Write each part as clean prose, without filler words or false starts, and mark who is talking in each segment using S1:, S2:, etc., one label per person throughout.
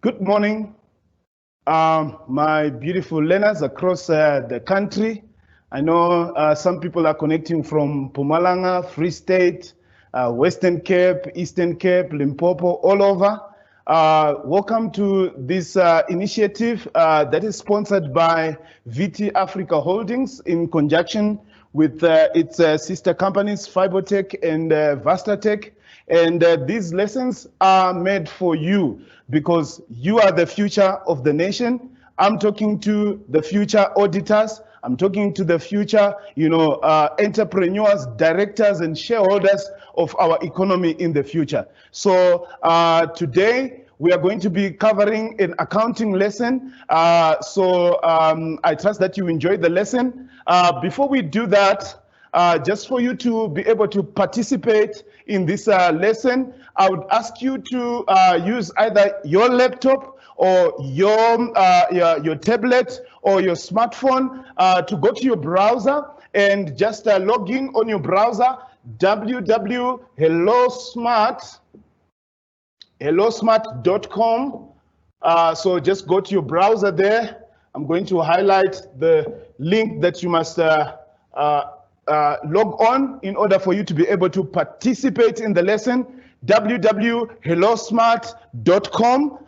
S1: Good morning, my beautiful learners across the country. I know some people are connecting from Mpumalanga, Free State, Western Cape, Eastern Cape, Limpopo, all over. Welcome to this initiative that is sponsored by VT Africa Holdings in conjunction with its sister companies, Fibotech and Vastatech. And these lessons are made for you because you are the future of the nation. I'm talking to the future auditors. I'm talking to the future, entrepreneurs, directors, and shareholders of our economy in the future. So today, we are going to be covering an accounting lesson. I trust that you enjoyed the lesson. Before we do that, just for you to be able to participate in this lesson, I would ask you to use either your laptop or your tablet or your smartphone to go to your browser and just log in on your browser, www.hellosmart.com. So just go to your browser there. I'm going to highlight the link that you must log on in order for you to be able to participate in the lesson, www.hellosmart.com.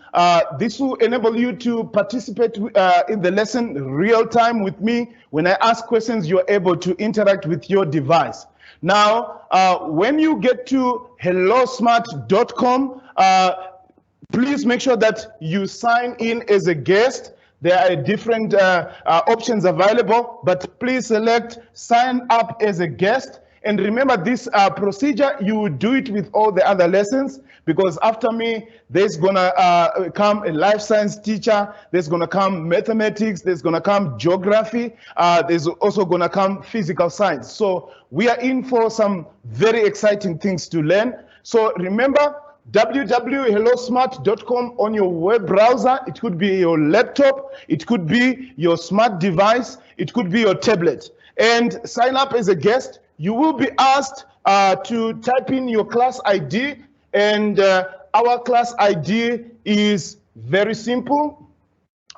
S1: This will enable you to participate in the lesson real time with me. When I ask questions, you're able to interact with your device. Now, when you get to hellosmart.com, please make sure that you sign in as a guest. There are different options available, but please select sign up as a guest. And remember this procedure, you will do it with all the other lessons, because after me, there's gonna come a life science teacher, there's gonna come mathematics, there's gonna come geography, there's also gonna come physical science. So we are in for some very exciting things to learn. So remember, www.hellosmart.com on your web browser. It could be your laptop, it could be your smart device, it could be your tablet. And sign up as a guest. You will be asked to type in your class ID, and our class ID is very simple,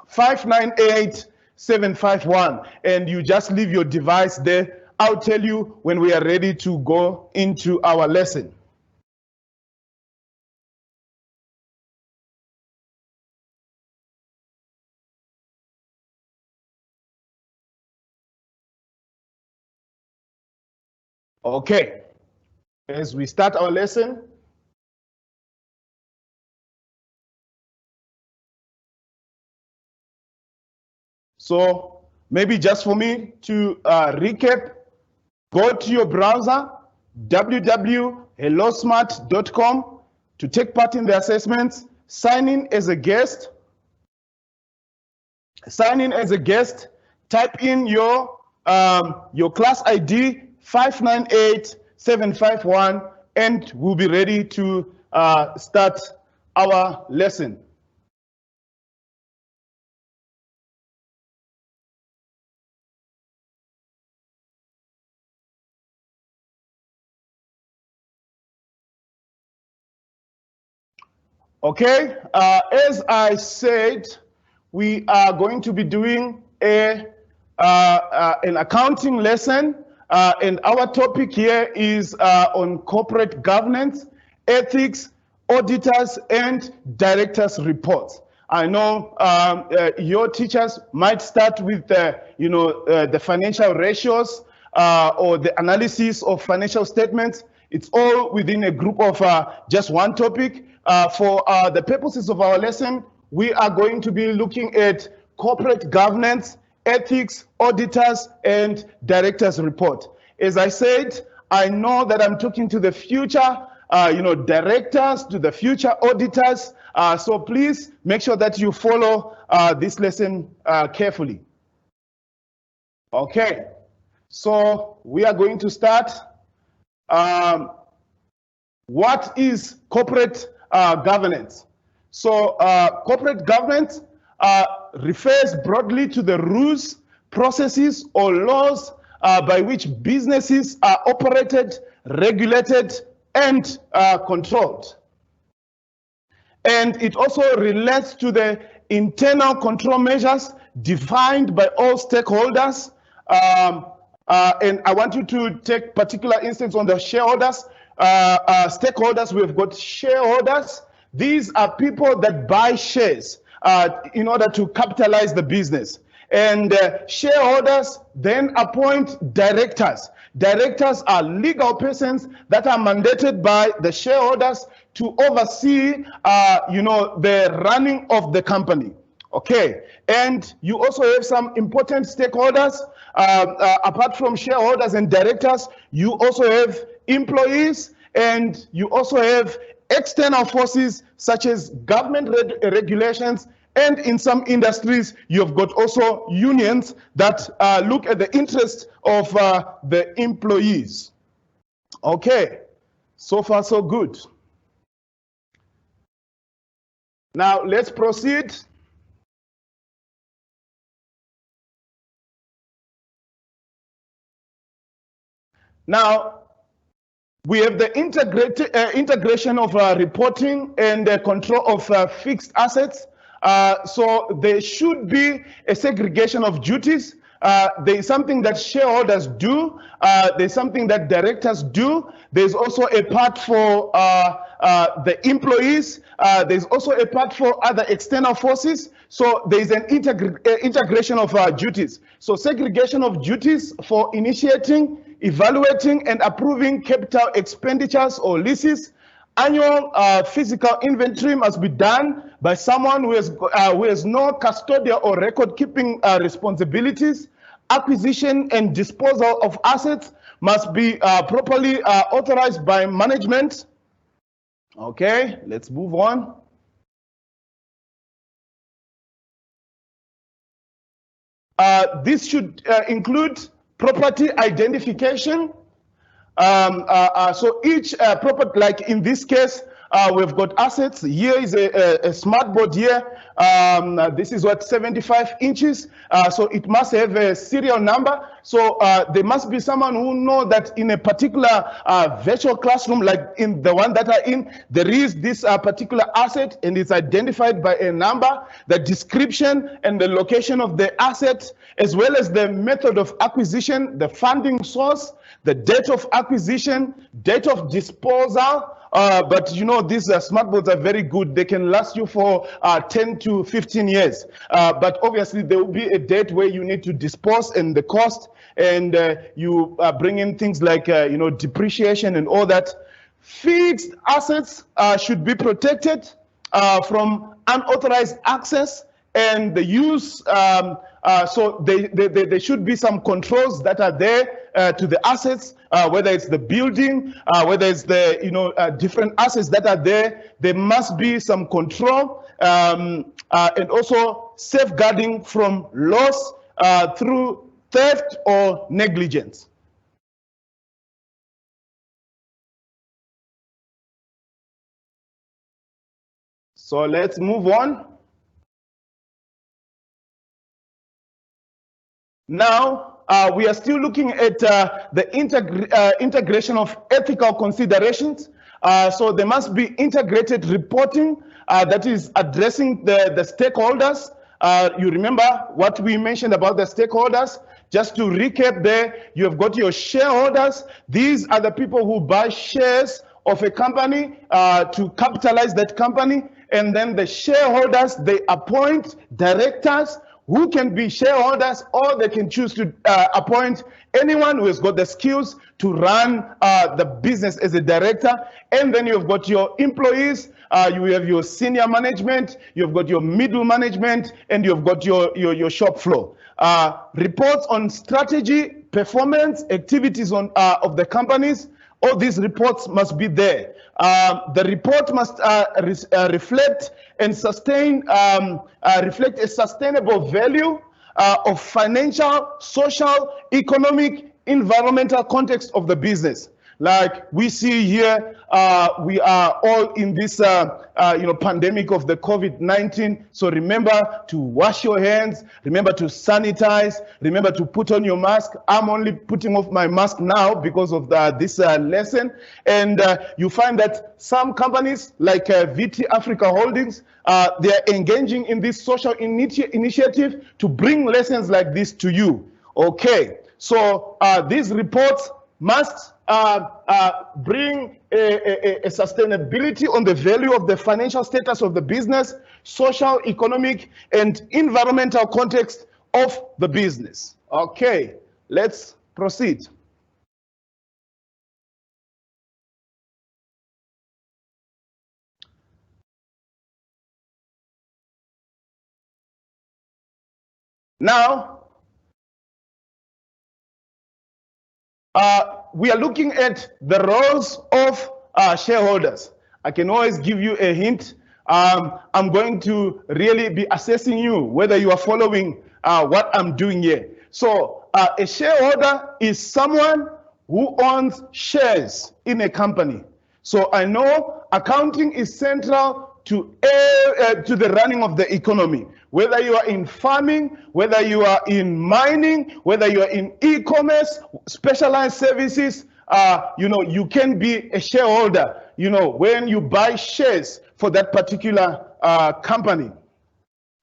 S1: 598751, and you just leave your device there. I'll tell you when we are ready to go into our lesson. Okay, as we start our lesson, so maybe just for me to recap, go to your browser, www.hellosmart.com, to take part in the assessments, sign in as a guest. Sign in as a guest, type in your class ID, 598751, and we'll be ready to start our lesson. Okay, as I said, we are going to be doing an accounting lesson, and our topic here is on corporate governance, ethics, auditors, and directors' reports. I know your teachers might start with the financial ratios or the analysis of financial statements. It's all within a group of just one topic. For the purposes of our lesson, we are going to be looking at corporate governance, ethics, auditors, and directors' report. As I said, I know that I'm talking to the future, directors, to the future auditors. So please make sure that you follow this lesson carefully. Okay, so we are going to start. What is corporate governance? So corporate governance refers broadly to the rules, processes, or laws by which businesses are operated, regulated, and controlled. And it also relates to the internal control measures defined by all stakeholders. And I want you to take particular instance on the shareholders. Stakeholders, we've got shareholders. These are people that buy shares in order to capitalize the business. And shareholders then appoint directors. Directors are legal persons that are mandated by the shareholders to oversee, the running of the company. Okay, and you also have some important stakeholders. Apart from shareholders and directors, you also have employees, and you also have external forces such as government regulations, and in some industries, you've got also unions that look at the interests of the employees. Okay, so far so good. Now let's proceed. Now, we have the integration of reporting and control of fixed assets. So there should be a segregation of duties. There is something that shareholders do. There's something that directors do. There's also a part for the employees. There's also a part for other external forces. So there's an integration of duties. So segregation of duties for initiating, evaluating, and approving capital expenditures or leases. Annual physical inventory must be done by someone who has no custodial or record-keeping responsibilities. Acquisition and disposal of assets must be properly authorized by management. Okay, let's move on. This should include property identification. So each property, like in this case, we've got assets. Here is a smart board here. This is what 75 inches. So it must have a serial number. So there must be someone who knows that in a particular virtual classroom, like in the one that I'm in, there is this particular asset and it's identified by a number, the description and the location of the asset, as well as the method of acquisition, the funding source, the date of acquisition, date of disposal. But you know, these smart boards are very good. They can last you for 10 to 15 years. But obviously there will be a date where you need to dispose and the cost, and you bring in things like, depreciation and all that. Fixed assets should be protected from unauthorized access and the use. So there should be some controls that are there to the assets, whether it's the building, whether it's the different assets that are there. There must be some control and also safeguarding from loss through theft or negligence. So let's move on. Now, we are still looking at the integration of ethical considerations. So there must be integrated reporting that is addressing the stakeholders. You remember what we mentioned about the stakeholders? Just to recap there, you have got your shareholders. These are the people who buy shares of a company to capitalize that company. And then the shareholders, they appoint directors who can be shareholders, or they can choose to appoint anyone who has got the skills to run the business as a director. And then you've got your employees, you have your senior management, you've got your middle management, and you've got your shop floor. Reports on strategy, performance, activities of the companies. All these reports must be there. The report must reflect and reflect a sustainable value of financial, social, economic, environmental context of the business. Like we see here, we are all in this pandemic of the COVID-19. So remember to wash your hands, remember to sanitize, remember to put on your mask. I'm only putting off my mask now because of this lesson. And you find that some companies like VT Africa Holdings, they are engaging in this social initiative to bring lessons like this to you. Okay, so these reports must bring a sustainability on the value of the financial status of the business, social, economic, and environmental context of the business. Okay, let's proceed. Now, we are looking at the roles of shareholders. I can always give you a hint. I'm going to really be assessing you, whether you are following what I'm doing here. So a shareholder is someone who owns shares in a company. So I know accounting is central to the running of the economy. Whether you are in farming, whether you are in mining, whether you are in e-commerce, specialized services, you can be a shareholder, when you buy shares for that particular company.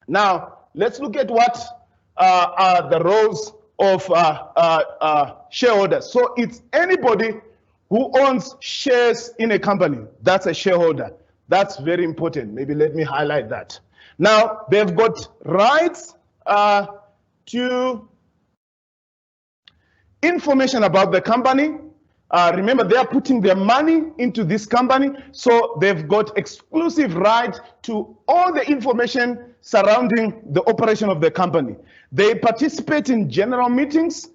S1: Now, let's look at what are the roles of shareholders. So it's anybody who owns shares in a company. That's a shareholder. That's very important. Maybe let me highlight that. Now, they've got rights to information about the company. Remember, they are putting their money into this company, so they've got exclusive right to all the information surrounding the operation of the company. They participate in general meetings.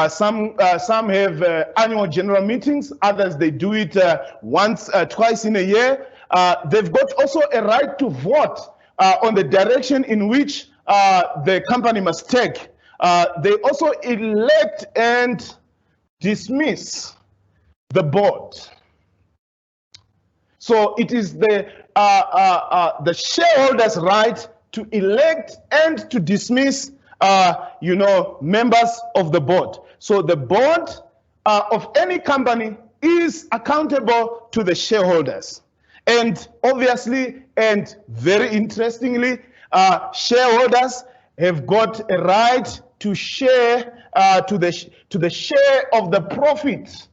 S1: Some have annual general meetings. Others, they do it twice in a year. They've got also a right to vote on the direction in which the company must take. They also elect and dismiss the board. So it is the shareholders' right to elect and to dismiss members of the board. So the board of any company is accountable to the shareholders. And obviously, and very interestingly, shareholders have got a right to share to the share of the profit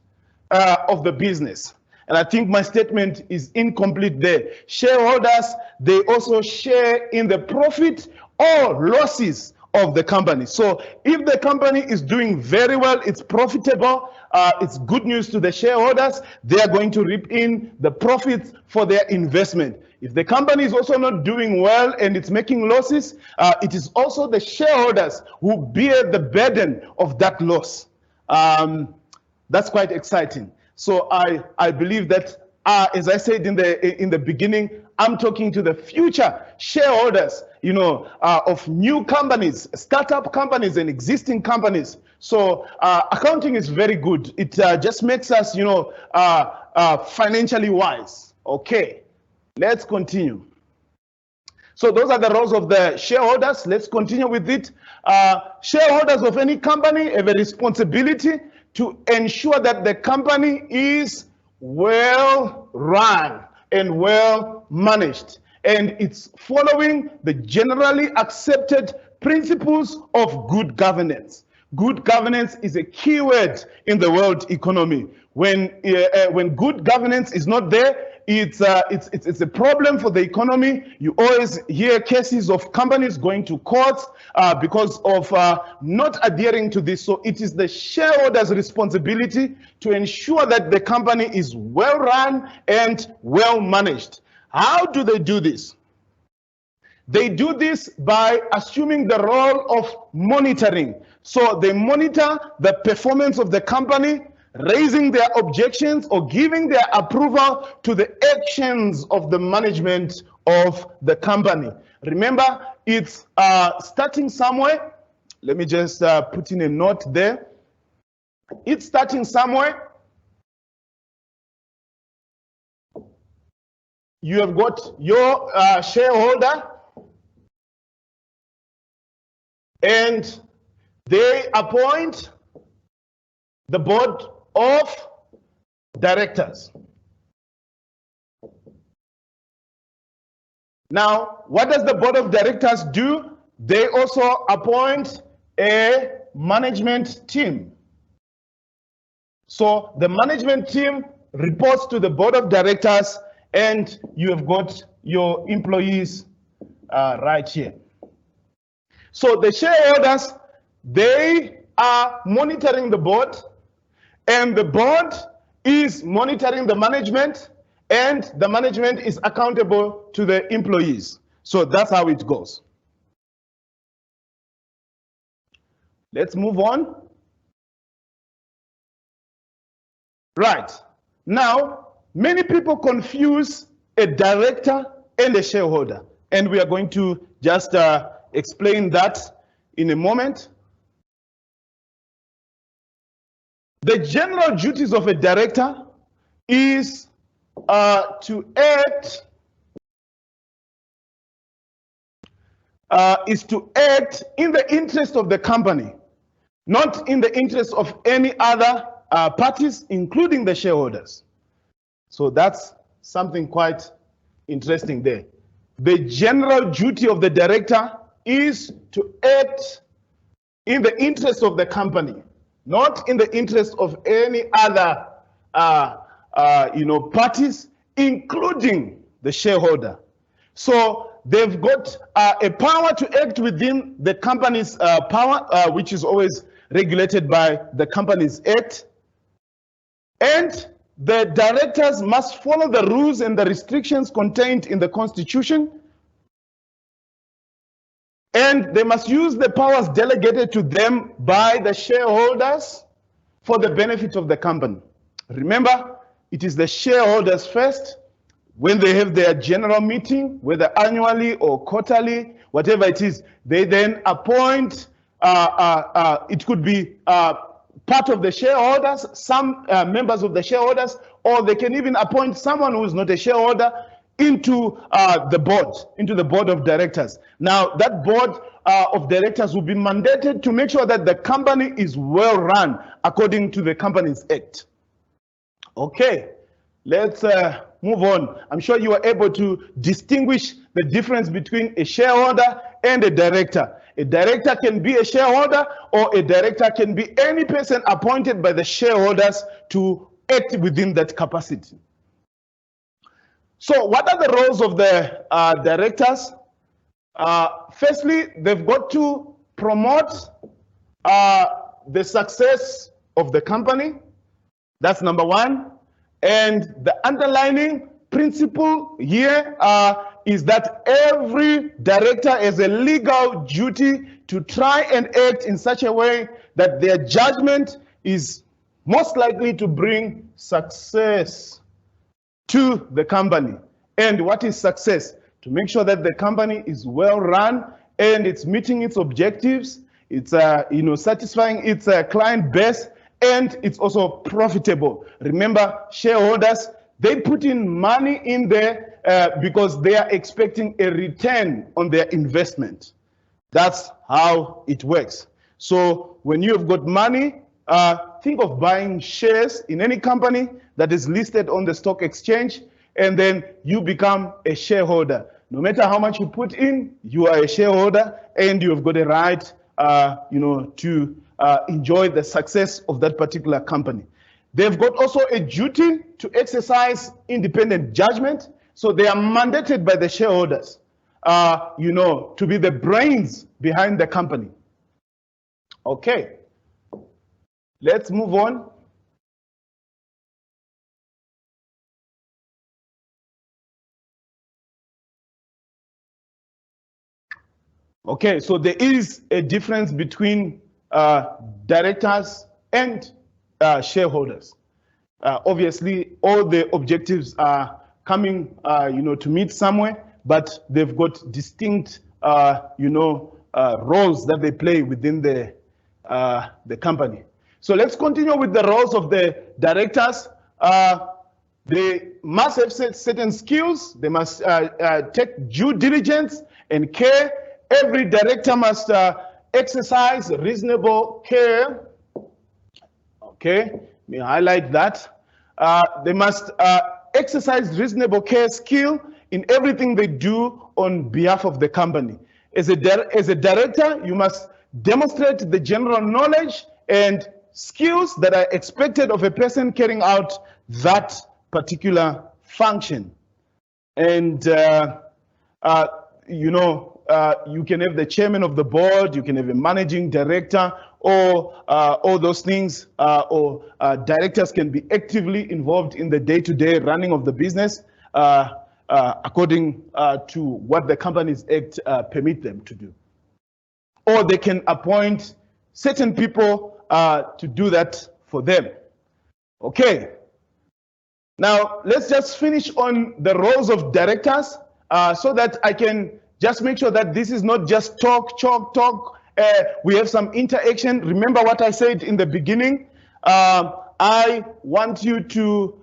S1: of the business. And I think my statement is incomplete there. Shareholders, they also share in the profit or losses of the company. So if the company is doing very well, it's profitable, it's good news to the shareholders. They are going to reap in the profits for their investment. If the company is also not doing well and it's making losses, it is also the shareholders who bear the burden of that loss. That's quite exciting. So I believe that, as I said in the beginning, I'm talking to the future shareholders, of new companies, startup companies and existing companies. So accounting is very good. It just makes us, financially wise. Okay, let's continue. So those are the roles of the shareholders. Let's continue with it. Shareholders of any company have a responsibility to ensure that the company is well run and well managed, and it's following the generally accepted principles of good governance. Good governance is a key word in the world economy. When good governance is not there, it's a problem for the economy. You always hear cases of companies going to court because of not adhering to this. So it is the shareholders' responsibility to ensure that the company is well run and well managed. How do they do this? They do this by assuming the role of monitoring. So they monitor the performance of the company, raising their objections or giving their approval to the actions of the management of the company. Remember, it's starting somewhere. Let me just put in a note there. It's starting somewhere. you have got your shareholder, and they appoint the board of directors. Now, what does the board of directors do? They also appoint a management team. So the management team reports to the board of directors, and you have got your employees right here. So the shareholders, they are monitoring the board, and the board is monitoring the management, and the management is accountable to the employees. So that's how it goes. Let's move on. Right. Now, many people confuse a director and a shareholder, and we are going to just explain that in a moment. The general duties of a director is to act in the interest of the company, not in the interest of any other parties, including the shareholders. So that's something quite interesting there. The general duty of the director is to act in the interest of the company, not in the interest of any other parties, including the shareholder. So they've got a power to act within the company's power, which is always regulated by the Companies Act. And the directors must follow the rules and the restrictions contained in the Constitution. And they must use the powers delegated to them by the shareholders for the benefit of the company. Remember, it is the shareholders first. When they have their general meeting, whether annually or quarterly, whatever it is, they then appoint, it could be part of the shareholders, some members of the shareholders, or they can even appoint someone who is not a shareholder into the board of directors. Now, that board of directors will be mandated to make sure that the company is well run according to the Companies Act. Okay, let's move on. I'm sure you are able to distinguish the difference between a shareholder and a director. A director can be a shareholder, or a director can be any person appointed by the shareholders to act within that capacity. So what are the roles of the directors? Firstly, they've got to promote the success of the company. That's number one. And the underlying principle here is that every director has a legal duty to try and act in such a way that their judgment is most likely to bring success to the company. And what is success? To make sure that the company is well run and it's meeting its objectives, it's satisfying its client base, and it's also profitable. Remember, shareholders, they put in money in there because they are expecting a return on their investment. That's how it works. So when you've got money, think of buying shares in any company that is listed on the stock exchange, and then you become a shareholder. No matter how much you put in, you are a shareholder, and you've got a right, to enjoy the success of that particular company. They've got also a duty to exercise independent judgment. So they are mandated by the shareholders, to be the brains behind the company. Okay, let's move on. Okay, so there is a difference between directors and shareholders. Obviously, all the objectives are coming, to meet somewhere, but they've got distinct, roles that they play within the company. So let's continue with the roles of the directors. They must have certain skills. They must take due diligence and care. Every director must exercise reasonable care. Okay, let me highlight that. They must exercise reasonable care skill in everything they do on behalf of the company. As a director, you must demonstrate the general knowledge and skills that are expected of a person carrying out that particular function. And, you know, you can have the chairman of the board, you can have a managing director, or all those things, or directors can be actively involved in the day-to-day running of the business according to what the Companies Act permit them to do. Or they can appoint certain people to do that for them. Okay. Now, let's just finish on the roles of directors so that I can just make sure that this is not just talk. We have some interaction. Remember what I said in the beginning. I want you to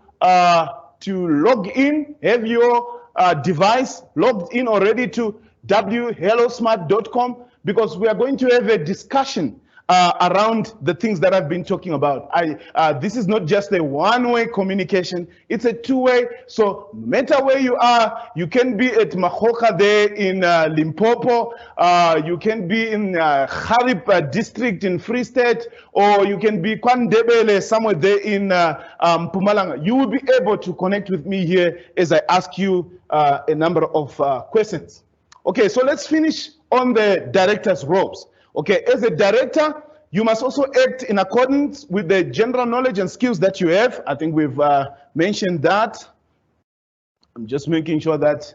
S1: log in, have your device logged in already to whellosmart.com, because we are going to have a discussion around the things that I've been talking about. This is not just a one-way communication, it's a two-way. So no matter where you are, you can be at Mahoka there in Limpopo, you can be in Harib district in Free State, or you can be Kwandebele somewhere there in Mpumalanga. You will be able to connect with me here as I ask you a number of questions. Okay, so let's finish on the director's roles. Okay, as a director, you must also act in accordance with the general knowledge and skills that you have. I think we've mentioned that. I'm just making sure that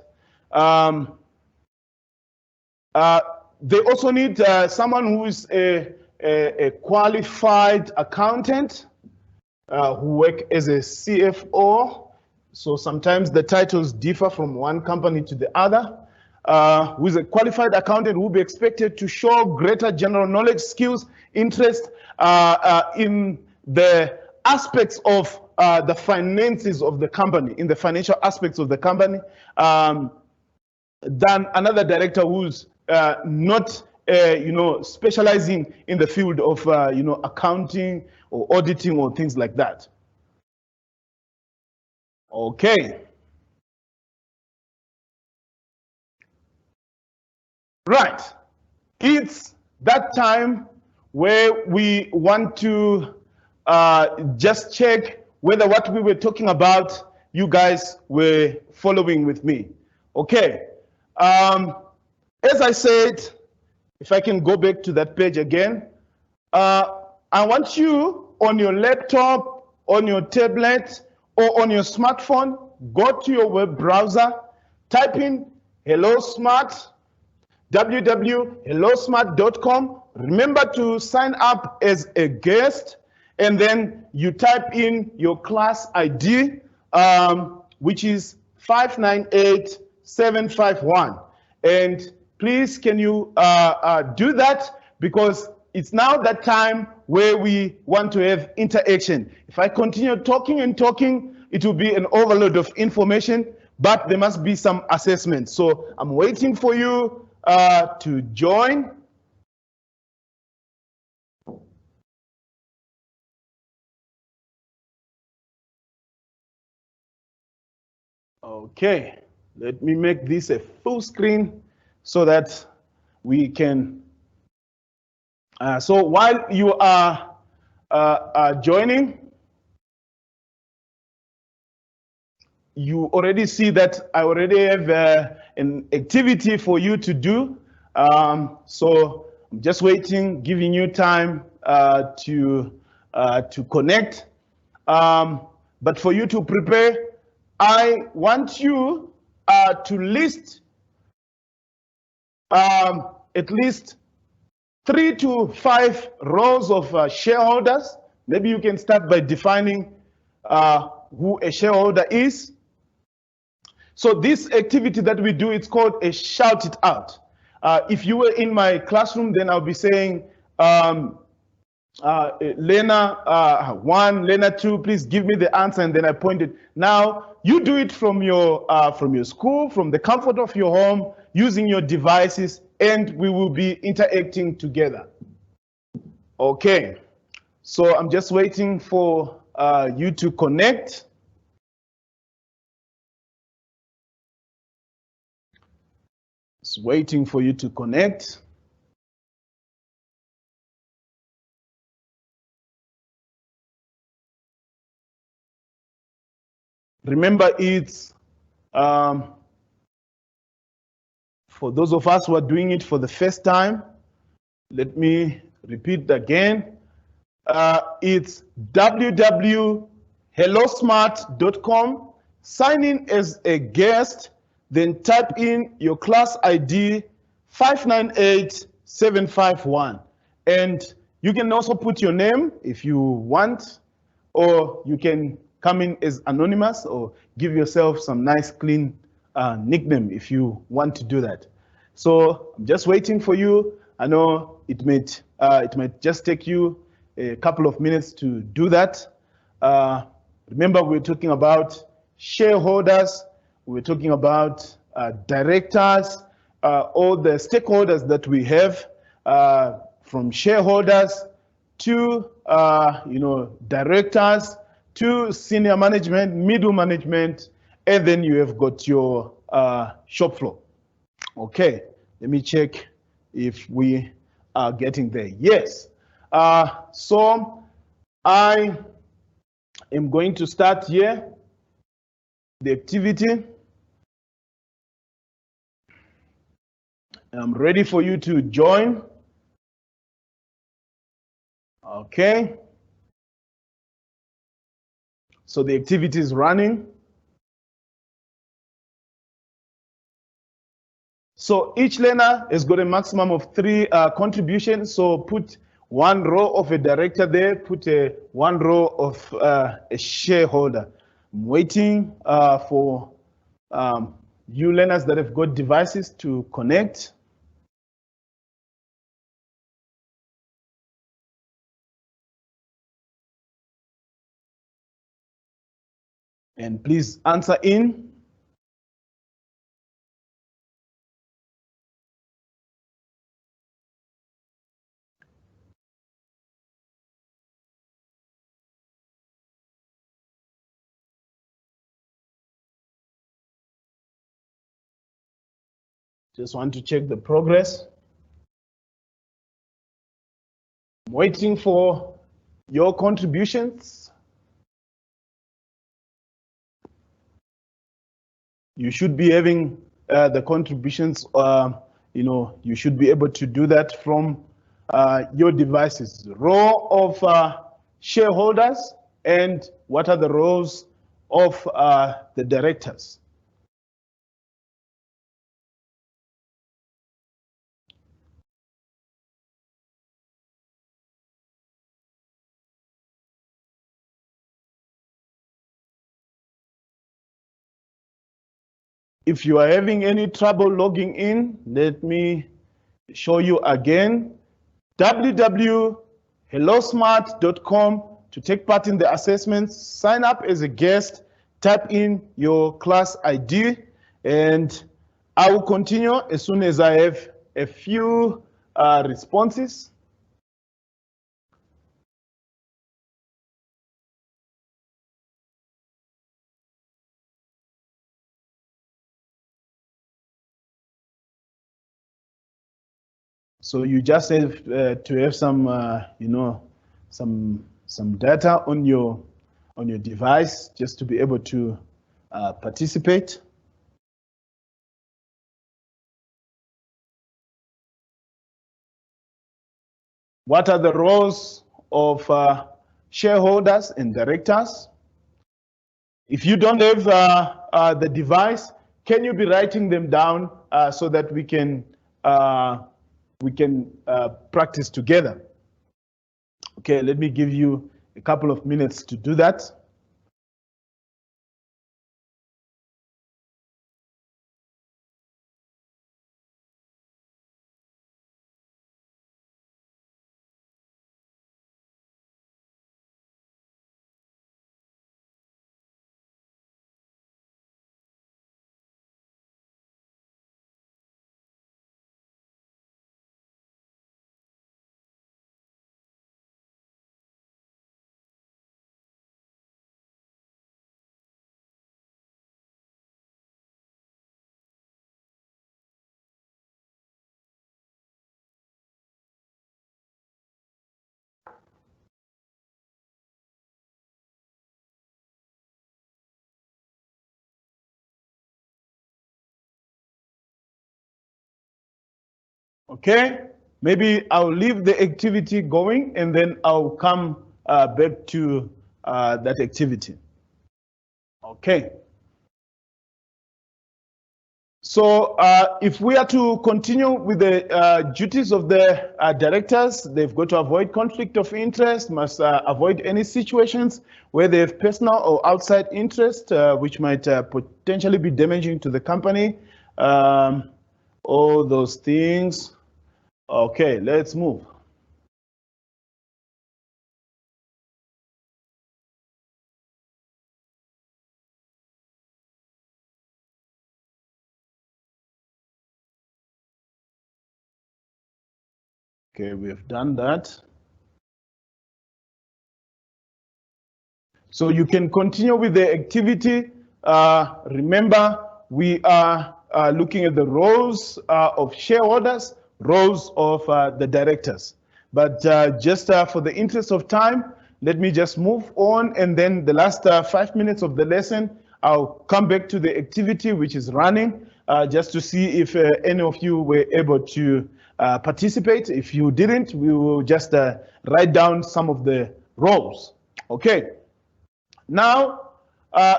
S1: they also need someone who is a qualified accountant who work as a CFO. So sometimes the titles differ from one company to the other. Who is a qualified accountant who will be expected to show greater general knowledge, skills, interest in the aspects of the finances of the company, in the financial aspects of the company, than another director who's not, you know, specializing in the field of, you know, accounting or auditing or things like that. Okay. Right, it's that time where we want to just check whether what we were talking about, you guys were following with me. Okay, as I said, if I can go back to that page again, I want you on your laptop, on your tablet, or on your smartphone, go to your web browser, type in Hello Smart, www.hellosmart.com. Remember to sign up as a guest, and then you type in your class ID, which is 598751. And please, can you do that? Because it's now that time where we want to have interaction. If I continue talking and talking, it will be an overload of information, but there must be some assessment. So I'm waiting for you to join. Okay, let me make this a full screen so that we can. So while you are joining, you already see that I already have an activity for you to do. So I'm just waiting, giving you time to connect. But for you to prepare, I want you to list at least 3 to 5 rows of shareholders. Maybe you can start by defining who a shareholder is. So this activity that we do, it's called a shout it out. If you were in my classroom, then I'll be saying, Lena 1, Lena 2, please give me the answer, and then I pointed. Now you do it from your school, from the comfort of your home, using your devices, and we will be interacting together. Okay, so I'm just waiting for you to connect. Just waiting for you to connect. Remember, it's for those of us who are doing it for the first time. Let me repeat again. It's www.hellosmart.com. Sign in as a guest, then type in your class ID 598751. And you can also put your name if you want, or you can come in as anonymous or give yourself some nice clean nickname if you want to do that. So I'm just waiting for you. I know it might just take you a couple of minutes to do that. Remember, we're talking about shareholders, we're talking about directors, all the stakeholders that we have, from shareholders to directors, to senior management, middle management, and then you have got your shop floor. Okay, let me check if we are getting there. Yes. So I am going to start here the activity. I'm ready for you to join. Okay. So the activity is running. So each learner has got a maximum of 3 contributions. So put 1 row of a director there, put 1 row of a shareholder. I'm waiting for you learners that have got devices to connect. And please answer in. Just want to check the progress. I'm waiting for your contributions. You should be having the contributions, you should be able to do that from your devices. Row of shareholders, and what are the rows of the directors? If you are having any trouble logging in, let me show you again. www.hellosmart.com to take part in the assessments. Sign up as a guest, type in your class ID, and I will continue as soon as I have a few responses. So you just have to have some, some data on your device just to be able to participate. What are the roles of shareholders and directors? If you don't have the device, can you be writing them down so that we can practice together? Okay, let me give you a couple of minutes to do that. Okay, maybe I'll leave the activity going and then I'll come back to that activity. Okay. So if we are to continue with the duties of the directors, they've got to avoid conflict of interest, must avoid any situations where they have personal or outside interest, which might potentially be damaging to the company. All those things. Okay, let's move. Okay, we have done that. So you can continue with the activity. Remember, we are looking at the roles of shareholders, roles of the directors. But just for the interest of time, let me just move on. And then the last 5 minutes of the lesson, I'll come back to the activity which is running just to see if any of you were able to participate. If you didn't, we will just write down some of the roles. Okay. Now,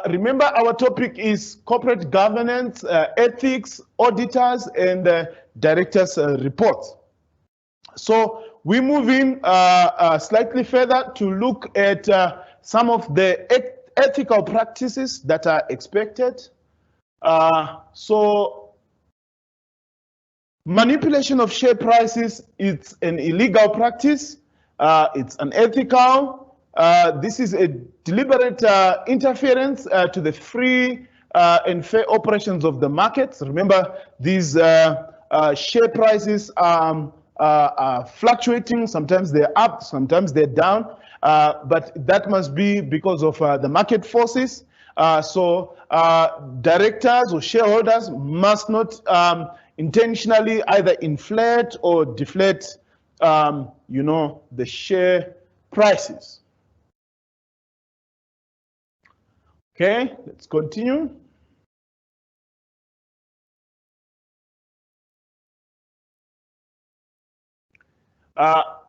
S1: remember our topic is corporate governance, ethics, auditors, and directors' reports. So we move in slightly further to look at some of the ethical practices that are expected. So manipulation of share prices, it's an illegal practice. It's unethical. This is a deliberate interference to the free and fair operations of the markets. Remember, these share prices are fluctuating. Sometimes they're up, sometimes they're down. But that must be because of the market forces. So directors or shareholders must not intentionally either inflate or deflate, the share prices. Okay, let's continue.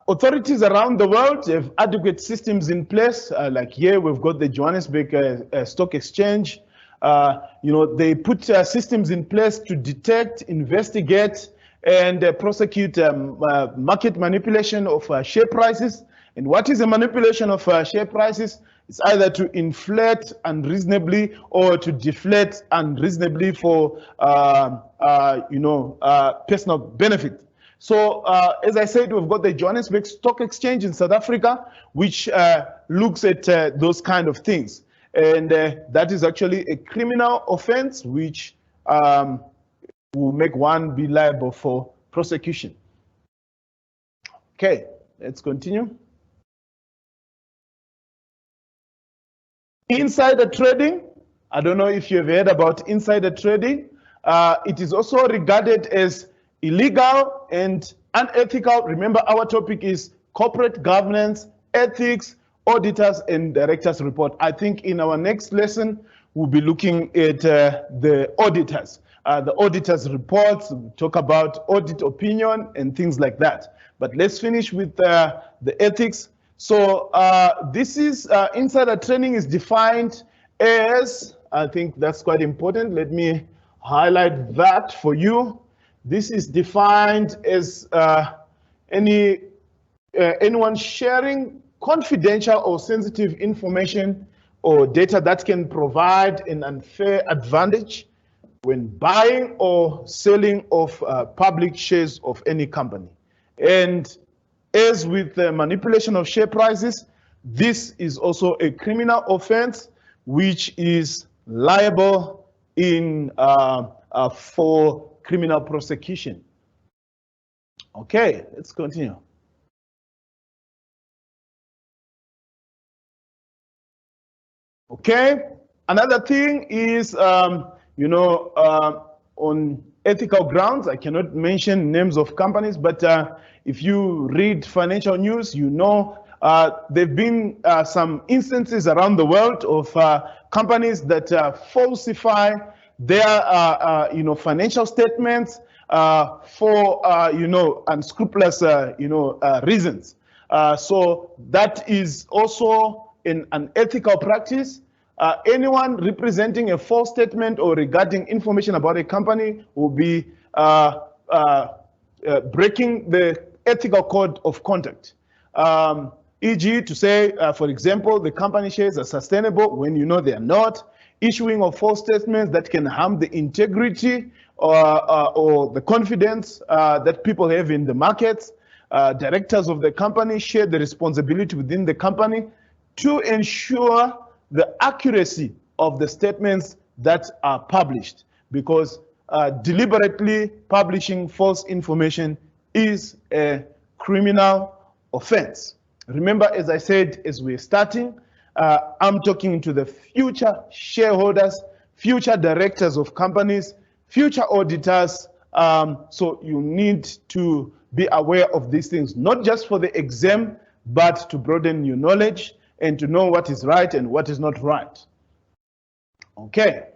S1: Authorities around the world have adequate systems in place. Like here, we've got the Johannesburg Stock Exchange. They put systems in place to detect, investigate, and prosecute market manipulation of share prices. And what is a manipulation of share prices? It's either to inflate unreasonably or to deflate unreasonably for personal benefit. So as I said, we've got the Johannesburg Stock Exchange in South Africa, which looks at those kind of things. And that is actually a criminal offense, which will make one be liable for prosecution. Okay, let's continue. Insider trading. I don't know if you've heard about insider trading. It is also regarded as illegal and unethical. Remember, our topic is corporate governance, ethics, auditors, and directors' report. I think in our next lesson, we'll be looking at the auditors. The auditors' reports, we'll talk about audit opinion and things like that. But let's finish with the ethics. So this is insider trading is defined as, I think that's quite important. Let me highlight that for you. This is defined as anyone sharing confidential or sensitive information or data that can provide an unfair advantage when buying or selling of public shares of any company. And as with the manipulation of share prices, this is also a criminal offense, which is liable for criminal prosecution. Okay, let's continue. Okay, another thing is, on ethical grounds, I cannot mention names of companies, but if you read financial news, there have been some instances around the world of companies that falsify their financial statements for unscrupulous reasons. So that is also an ethical practice. Anyone representing a false statement or regarding information about a company will be breaking the ethical code of conduct. E.g., to say, for example, the company shares are sustainable when you know they are not, issuing of false statements that can harm the integrity or the confidence that people have in the markets. Directors of the company share the responsibility within the company to ensure the accuracy of the statements that are published, because deliberately publishing false information is a criminal offense. Remember, as I said, as we're starting, I'm talking to the future shareholders, future directors of companies, future auditors. So you need to be aware of these things, not just for the exam, but to broaden your knowledge and to know what is right and what is not right. Okay.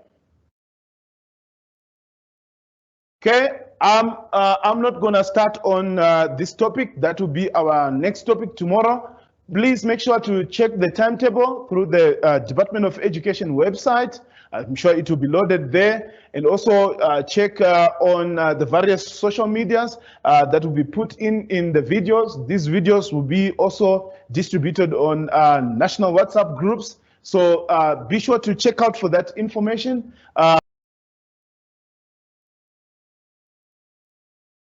S1: Okay, I'm not going to start on this topic. That will be our next topic tomorrow. Please make sure to check the timetable through the Department of Education website. I'm sure it will be loaded there. And also check on the various social medias that will be put in the videos. These videos will be also distributed on national WhatsApp groups. So be sure to check out for that information.